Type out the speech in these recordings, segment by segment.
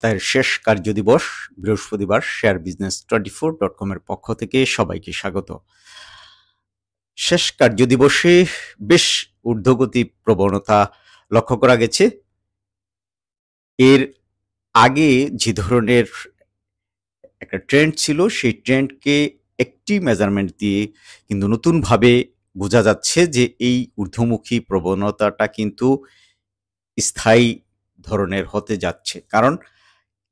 তার শেষ কার্যদিবস বৃহস্পতিবার শেয়ার বিজনেস 24.com এর পক্ষ থেকে সবাইকে স্বাগত। শেষ কার্যদিবসে বেশ ঊর্ধ্বগতি প্রবণতা লক্ষ্য করা গেছে। এর আগে যে ধরনের একটা ট্রেন্ড ছিল সেই ট্রেন্ডকে একটি মেজারমেন্ট দিয়ে কিন্তু নতুনভাবে বোঝা যাচ্ছে যে এই ঊর্ধ্বমুখী প্রবণতাটা কিন্তু স্থায়ী ধরনের হতে যাচ্ছে। কারণ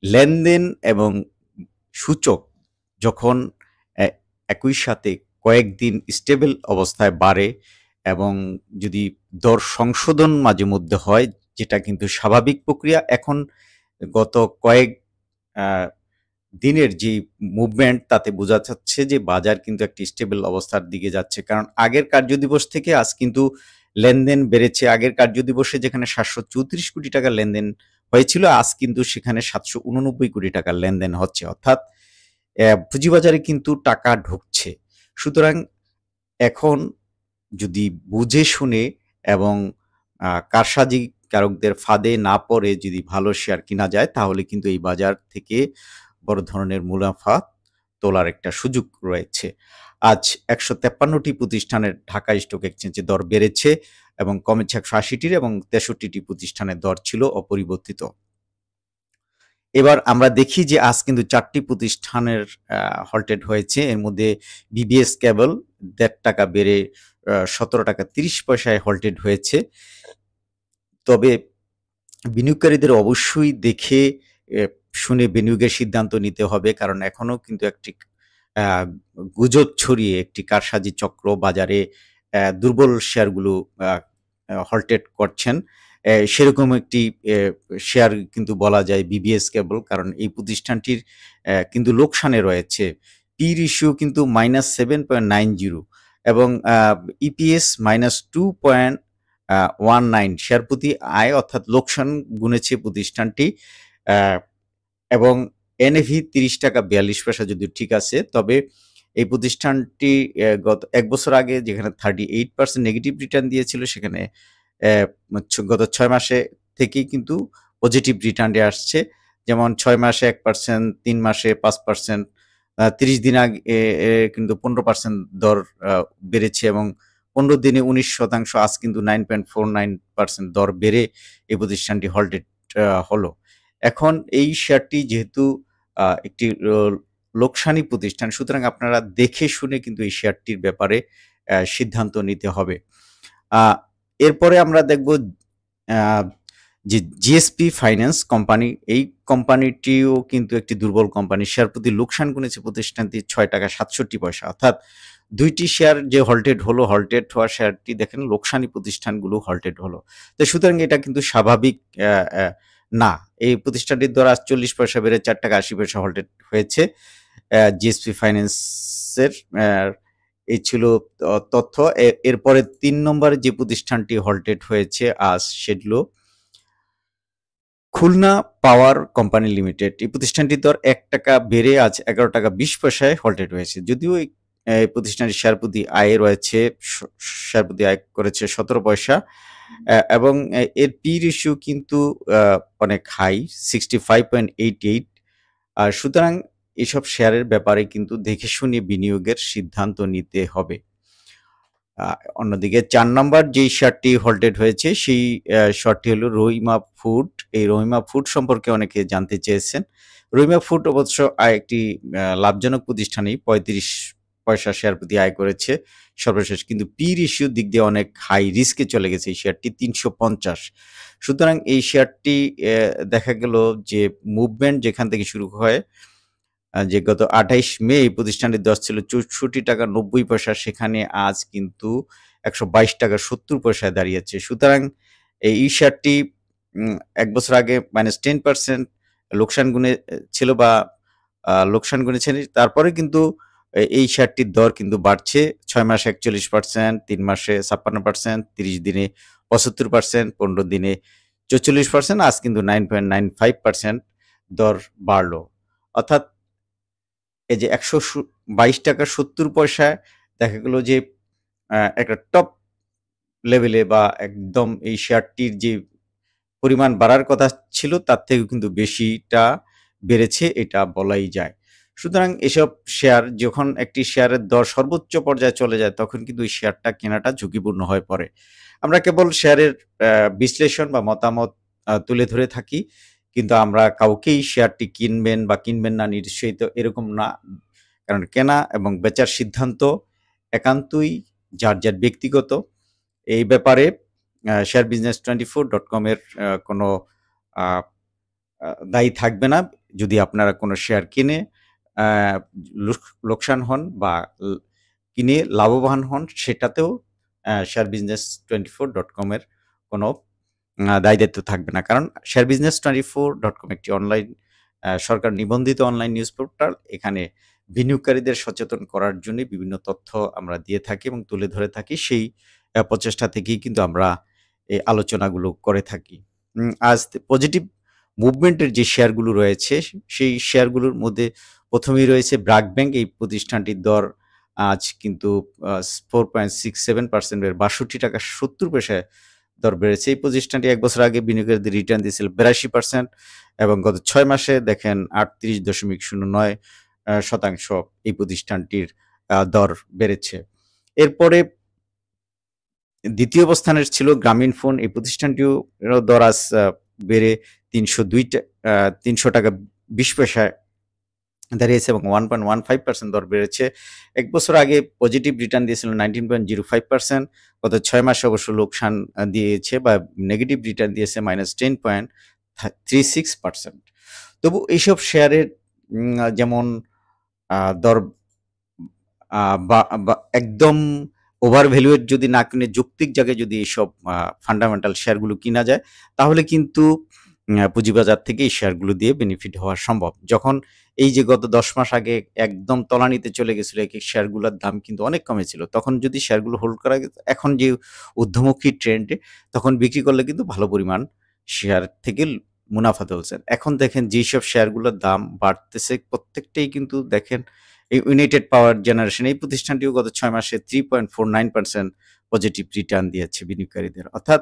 লেনদেন এবং সূচক যখন একই সাথে কয়েকদিন স্টেবল অবস্থায় বাড়ে এবং যদি দর সংশোধন মাঝে মধ্যে হয়, যেটা কিন্তু স্বাভাবিক প্রক্রিয়া। এখন গত কয়েক দিনের যে মুভমেন্ট তাতে বোঝা যাচ্ছে যে বাজার কিন্তু একটি স্টেবল অবস্থার দিকে যাচ্ছে। কারণ আগের কার্যদিবস থেকে আজ কিন্তু লেনদেন বেড়েছে। আগের কার্যদিবসে যেখানে ৭৩৪ কোটি টাকার লেনদেন হয়েছিল, আজ কিন্তু সেখানে ৭৮৯ কোটি টাকার লেনদেন হচ্ছে। অর্থাৎ পুঁজিবাজারে কিন্তু টাকা ঢুকছে। সুতরাং এখন যদি বুঝে শুনে এবং কারসাজিকারকদের ফাঁদে না পড়ে যদি ভালো শেয়ার কিনা যায়, তাহলে কিন্তু এই বাজার থেকে বড় ধরনের মুনাফা তোলার একটা সুযোগ রয়েছে। আজ ১৫৩টি প্রতিষ্ঠানের ঢাকা স্টক এক্সচেঞ্জে দর বেড়েছে এবং কমেছে ১৮০টির, এবং ৬৩টি প্রতিষ্ঠানের দর ছিল অপরিবর্তিত। এবার আমরা দেখি যে আজ কিন্তু ৪টি প্রতিষ্ঠানের হল্টেড হয়েছে। এর মধ্যে বিবিএস কেবল ১.৫ টাকা বেড়ে ১৭ টাকা ৩০ পয়সায় হল্টেড হয়েছে। তবে বিনিয়োগকারীদের অবশ্যই দেখে শুনে বিনিয়োগের সিদ্ধান্ত নিতে হবে, কারণ এখনো কিন্তু একটি গুজব ছড়িয়ে একটি কারসাজি চক্র বাজারে দুর্বল শেয়ারগুলো হল্টেড করছেন। সেরকম একটি শেয়ার কিন্তু বলা যায় বিবিএস কেবল, কারণ এই প্রতিষ্ঠানটির কিন্তু লোকসানে রয়েছে। পি রেশিও কিন্তু -7.90 এবং ইপিএস -2.19 শেয়ার প্রতি আয়, অর্থাৎ লোকসান গুনেছে প্রতিষ্ঠানটি। এবং এনএভি ৩০ টাকা ৪২ পয়সা যদিও ঠিক আছে, তবে এই প্রতিষ্ঠানটি গত ১ বছর আগে যেখানে 38% নেগেটিভ রিটার্ন দিয়েছিল, সেখানে গত ৬ মাসে থেকেই কিন্তু পজিটিভ রিটার্নে আসছে। যেমন ৬ মাসে ১%, ৩ মাসে ৫%, ৩০ দিন আগে কিন্তু ১৫% দর বেড়েছে এবং ১৫ দিনে ১৯%। আজ কিন্তু 9.49% দর বেড়ে এই প্রতিষ্ঠানটি হল্টেড হলো। এখন এই শেয়ারটি যেহেতু একটি লোকসানি প্রতিষ্ঠান, সুতরাং আপনারা দেখে শুনে কিন্তু এই শেয়ারটির ব্যাপারে সিদ্ধান্ত নিতে হবে। এরপরে আমরা দেখব যে জিএসপি ফাইন্যান্স কোম্পানি, এই কোম্পানিটিও কিন্তু একটি দুর্বল কোম্পানি। শেয়ার প্রতি লোকসান গুনেছে প্রতিষ্ঠানটি ৬ টাকা ৬৭ পয়সা। অর্থাৎ ২টি শেয়ার যে হল্টেড হলো, হল্টেড হওয়া শেয়ারটি দেখেন লোকসানি প্রতিষ্ঠানগুলো হল্টেড হলো। তো সুতরাং এটা কিন্তু স্বাভাবিক না। এই প্রতিষ্ঠানটির দর ৪০ পয়সা বেড়ে ৪ টাকা ৮০ পয়সা হল্টেড হয়েছে। জিএসপি ফাইন্যান্সের এই ছিল তথ্য। এরপরে ৩ নম্বরে যে প্রতিষ্ঠানটি হল্টেড হয়েছে আজ, সেগুলো খুলনা পাওয়ার কোম্পানি লিমিটেড। এই প্রতিষ্ঠানটির দর ১ টাকা বেড়ে আজ ১১ টাকা ২০ পয়সায় হল্টেড হয়েছে। যদিও এই প্রতিষ্ঠানটির শেয়ার প্রতি আয় রয়েছে, শেয়ার প্রতি আয় করেছে ১৭ পয়সা এবং এর পি রেশিও কিন্তু অনেক হাই, 65.88। সুতরাং এসব শেয়ারের ব্যাপারে কিন্তু দেখে শুনে বিনিয়োগের সিদ্ধান্ত নিতে হবে। অন্যদিকে ৪ নম্বর যেই শেয়ারটি হল্টেড হয়েছে, সেই শেয়ারটি হলো রহিমা ফুড। এই রহিমা ফুড সম্পর্কে অনেকে জানতে চেয়েছেন। রহিমা ফুড অবশ্য একটি লাভজনক প্রতিষ্ঠানই, ৩৫ পয়সা শেয়ার প্রতি আয় করেছে সর্বশেষ, কিন্তু পি রেশিওর দিক দিয়ে অনেক হাই রিস্কে চলে গেছে এই শেয়ারটি, ৩৫০। সুতরাং এই শেয়ারটি দেখা গেল যে মুভমেন্ট যেখান থেকে শুরু হয়, যে গত ২৮ মে এই প্রতিষ্ঠানটির দর ছিল ৬৪ টাকা ৯০ পয়সা, সেখানে আজ কিন্তু ১২২ টাকা ৭০ পয়সায় দাঁড়িয়েছে। সুতরাং এই শেয়ারটি ১ বছর আগে -10% লোকসান ছিল বা লোকসান গুনেছেন। তারপরে কিন্তু এই শেয়ারটির দর কিন্তু বাড়ছে। ৬ মাসে ৪১%, ৩ মাসে ৫৬%, ৩০ দিনে ৭৫%, ১৫ দিনে ৪৪%, আজ কিন্তু 9.95% দর বাড়লো। অর্থাৎ এই যে ১২২ টাকা ৭০ পয়সায় দেখা গেল যে একটা টপ লেভেলে বা একদম এই শেয়ারটির যে পরিমাণ বাড়ার কথা ছিল তার থেকেও কিন্তু বেশিটা বেড়েছে, এটা বলাই যায়। সুতরাং এসব শেয়ার যখন একটি শেয়ারের দর সর্বোচ্চ পর্যায়ে চলে যায় তখন কিন্তু ওই শেয়ারটা কেনাটা ঝুঁকিপূর্ণ হয়ে পড়ে। আমরা কেবল শেয়ারের বিশ্লেষণ বা মতামত তুলে ধরে থাকি, কিন্তু আমরা কাউকেই শেয়ারটি কিনবেন বা কিনবেন না নিরুৎসাহিত এরকম না। কারণ কেনা এবং বেচার সিদ্ধান্ত একান্তই যার ব্যক্তিগত। এই ব্যাপারে sharebusiness24.com এর কোনো আ আ দায়ী থাকবে না। যদি আপনারা কোনো শেয়ার কিনে আ লোকসান হন বা কিনে লাভবান হন, সেটাতেও sharebusiness24.com এর কোনো দায়-দায়িত্ব থাকবে না। কারণ sharebusiness24.com একটি অনলাইন সরকার নিবন্ধিত অনলাইন নিউজ পোর্টাল। এখানে বিনিয়োগকারীদের সচেতন করার জন্যই বিভিন্ন তথ্য আমরা দিয়ে থাকি এবং তুলে ধরে থাকি। সেই প্রচেষ্টা থেকেই কিন্তু আমরা এই আলোচনাগুলো করে থাকি। আজ পজিটিভ মুভমেন্টের যে শেয়ারগুলো রয়েছে, সেই শেয়ারগুলোর মধ্যে ১ম এই রয়েছে ব্র্যাক ব্যাংক। এই প্রতিষ্ঠানটির দর আজ কিন্তু 4.67% এর ৳৬২.৭০ দর বেড়েছে। এই প্রতিষ্ঠানটি ১ বছর আগে বিনিয়োগকারীদের রিটার্ন দিয়েছিল ৮২% এবং গত ৬ মাসে দেখেন ৩৮.০৯% এই প্রতিষ্ঠানটির দর বেড়েছে। এরপরে ২য় অবস্থানে ছিল গ্রামীণফোন। এই প্রতিষ্ঠানটিও দর আজ বেড়ে ৳৩০০.২০ দাঁড়িয়েছে এবং 1.15% দর বেড়েছে। ১ বছর আগে পজিটিভ রিটার্ন দিয়েছিল 19.05%। গত ৬ মাসে অবশ্য লোকসান দিয়েছে বা নেগেটিভ রিটার্ন দিয়েছে -10.36%। তবু এইসব শেয়ারের যেমন দর বা একদম ওভার ভ্যালুয়েট যদি না কিনে যৌক্তিক জায়গায় যদি এইসব ফান্ডামেন্টাল শেয়ারগুলো কিনা যায়, তাহলে কিন্তু পুঁজিবাজার থেকে এই শেয়ারগুলো দিয়ে বেনিফিট হওয়া সম্ভব। যখন এই যে গত ১০ মাস আগে একদম তলানিতে চলে গেছিল, এক শেয়ারগুলোর দাম কিন্তু অনেক কমেছিল। তখন যদি শেয়ারগুলো হোল্ড করা যেত, এখন যে ঊর্ধ্বমুখী ট্রেন্ডে, তখন বিক্রি করলে কিন্তু ভালো পরিমাণ শেয়ার থেকে মুনাফা তুলছে। এখন দেখেন যেসব শেয়ারগুলোর দাম বাড়তেছে, প্রত্যেকটাই কিন্তু দেখেন এই ইউনাইটেড পাওয়ার জেনারেশন এই প্রতিষ্ঠানটিও গত ৬ মাসে 3.49% পজিটিভ রিটার্ন দিয়েছে বিনিয়োগকারীদের। অর্থাৎ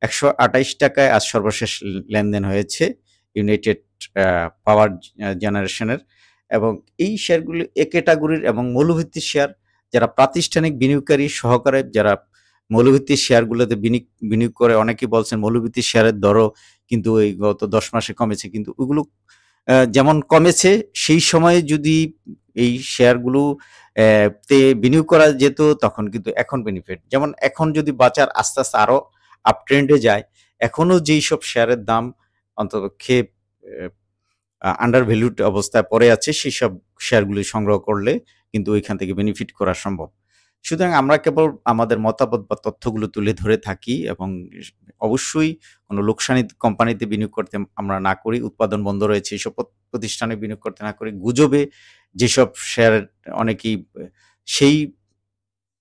৳১২৮ আজ সর্বশেষ লেনদেন হয়েছে ইউনাইটেড পাওয়ার জেনারেশনের এবং এই শেয়ারগুলো এ ক্যাটাগরির এবং মৌলভিত্তিক শেয়ার। যারা প্রাতিষ্ঠানিক বিনিয়োগকারী সহকারে যারা মৌলভিত্তিক শেয়ারগুলোতে বিনিয়োগ করে, অনেকেই বলছেন মৌলভিত্তিক শেয়ারের দরও কিন্তু এই গত ১০ মাসে কমেছে। কিন্তু ওইগুলো যেমন কমেছে, সেই সময়ে যদি এই শেয়ারগুলো তে বিনিয়োগ করা যেত তখন কিন্তু এখন বেনিফিট। যেমন এখন যদি বাজার আস্তে, আস্তে আরো আপ ট্রেন্ডে যায়, এখনো যেইসব শেয়ারের দাম অন্ততপক্ষে আন্ডার ভ্যালুড অবস্থায় পড়ে আছে, সেসব শেয়ারগুলি সংগ্রহ করলে কিন্তু ওইখান থেকে বেনিফিট করা সম্ভব। সুতরাং আমরা কেবল আমাদের মতামত বা তথ্যগুলো তুলে ধরে থাকি এবং অবশ্যই কোনো লোকসানি কোম্পানিতে বিনিয়োগ করতে আমরা না করি। উৎপাদন বন্ধ রয়েছে এসব প্রতিষ্ঠানে বিনিয়োগ করতে না করি। গুজবে যেসব শেয়ার অনেকেই সেই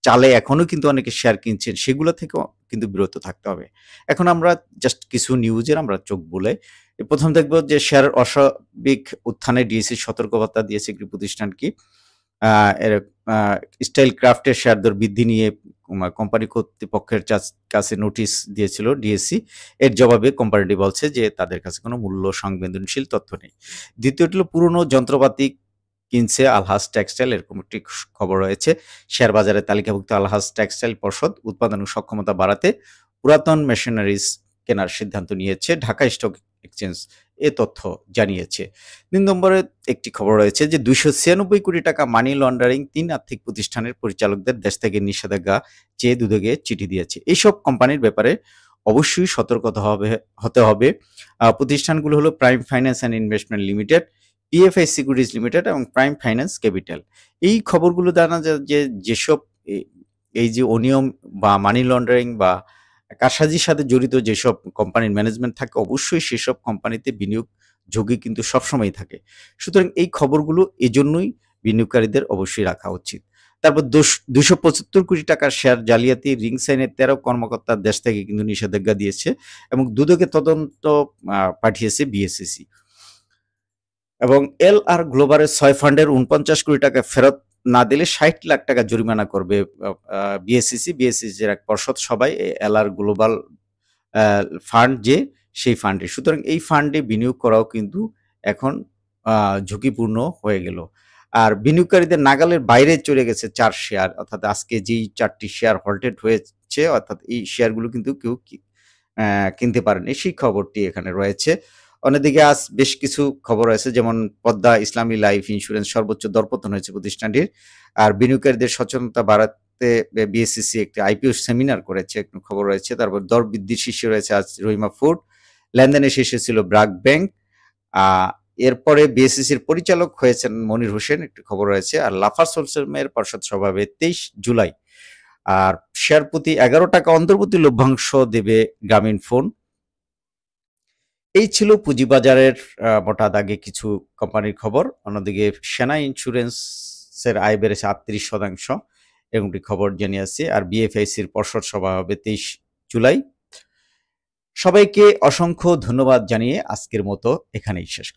চালে এখনো কিন্তু অনেকে শেয়ার কিনছেন, সেগুলো থেকেও কিন্তু বিরত থাকতে হবে। এখন আমরা জাস্ট কিছু নিউজের আমরা চোখ বুলাই। প্রথম দেখব যে শেয়ারের অস্বাভাবিক উত্থানে ডিএসই সতর্কবার্তা দিয়েছে একটি প্রতিষ্ঠান কি এর স্টাইল ক্রাফটের শেয়ার দর বৃদ্ধি নিয়ে কোম্পানি কর্তৃপক্ষের কাছে নোটিশ দিয়েছিল ডিএসসি। এর জবাবে কোম্পানিটি বলছে যে তাদের কাছে কোনো মূল্য সংবেদনশীল তথ্য নেই। দ্বিতীয়টি হলো পুরনো যন্ত্রপাতি কিনছে আলহাজ টেক্সটাইল, এরকম একটি খবর রয়েছে। শেয়ার বাজারে তালিকাভুক্ত আলহাজ টেক্সটাইল পর্ষদ উৎপাদন সক্ষমতা বাড়াতে পুরাতন মেশিনারিজ কেনার সিদ্ধান্ত নিয়েছে, ঢাকা স্টক এক্সচেঞ্জ এ তথ্য জানিয়েছে। ৩ নম্বরে একটি খবর রয়েছে যে ৳২৯৬ কোটি মানি লন্ডারিং ৩ আর্থিক প্রতিষ্ঠানের পরিচালকদের দেশ থেকে নিষেধাজ্ঞা চেয়ে দুদকে চিঠি দিয়েছে। এইসব কোম্পানির ব্যাপারে অবশ্যই সতর্কতা হতে হবে। প্রতিষ্ঠানগুলো হলো prime finance and investment limited, PFI securities limited এবং প্রাইম ফাইন্যান্স ক্যাপিটাল। এই খবরগুলো জানা যায় যে যেসব এই যে অনিয়ম বা মানি লন্ডারিং বা কারসাজির সাথে জড়িত যেসব কোম্পানির ম্যানেজমেন্ট থাকে, অবশ্যই সেসব কোম্পানিতে বিনিয়োগ ঝুঁকি কিন্তু সবসময়ই থাকে। সুতরাং এই খবরগুলো এজন্যই বিনিয়োগকারীদের অবশ্যই রাখা উচিত। তারপর ৳২৭৫ কোটি শেয়ার জালিয়াতি, রিং সাইনের ১৩ কর্মকর্তা দেশ থেকে কিন্তু নিষেধাজ্ঞা দিয়েছে এবং দুদকে তদন্ত পাঠিয়েছে বিএসইসি। এবং এলআর গ্লোবালের ৬ ফান্ডের ৳৪৯ কোটি ফেরত না দিলে ৳৬০ লাখ জরিমানা করবে বিএসইসি। বিএসইসির এক পর্ষদ সভায় এলআর গ্লোবাল ফান্ড যে সেই ফান্ডে। সুতরাং এই ফান্ডে বিনিয়োগ করাও কিন্তু এখন ঝুঁকিপূর্ণ হয়ে গেল। আর বিনিয়োগকারীদের নাগালের বাইরে চলে গেছে ৪ শেয়ার, অর্থাৎ আজকে যেই ৪ টি শেয়ার হল্টেড হয়েছে, অর্থাৎ এই শেয়ারগুলো কিন্তু কেউ কিনতে পারেনি। সেই খবরটি এখানে রয়েছে। অন্যদিকে আজ বেশ কিছু খবর রয়েছে, যেমন পদ্মা ইসলামী লাইফ ইন্স্যুরেন্স সর্বোচ্চ দরপতন হয়েছে প্রতিষ্ঠানটির। আর বিনিয়োগকারীদের সচেতনতা বাড়াতে বিএসইসি একটি আইপিও সেমিনার করেছে, একটু খবর রয়েছে। তারপর দর বৃদ্ধির শীর্ষে রয়েছে আজ রহিমা ফুড, লেনদেনের শীর্ষে ছিল ব্র্যাক ব্যাংক। এরপরে বিএসইসির পরিচালক হয়েছেন মনির হোসেন, একটি খবর রয়েছে। আর লাফার্জ হোলসেলের পর্ষদ সভা হবে 23 জুলাই। আর শেয়ার প্রতি 11 টাকা অন্তর্বর্তী লভ্যাংশ দেবে গ্রামীণফোন। এই ছিল পুঁজিবাজারের মোটা দাগে কিছু কোম্পানির খবর। অন্যদিকে সেনা ইন্স্যুরেন্সের আয় বেড়েছে 38%, এরকমটি খবর জানিয়েছে। আর বিএফআইসির পর্ষদ সভা হবে 23 জুলাই। সবাইকে অসংখ্য ধন্যবাদ জানিয়ে আজকের মতো এখানেই শেষ।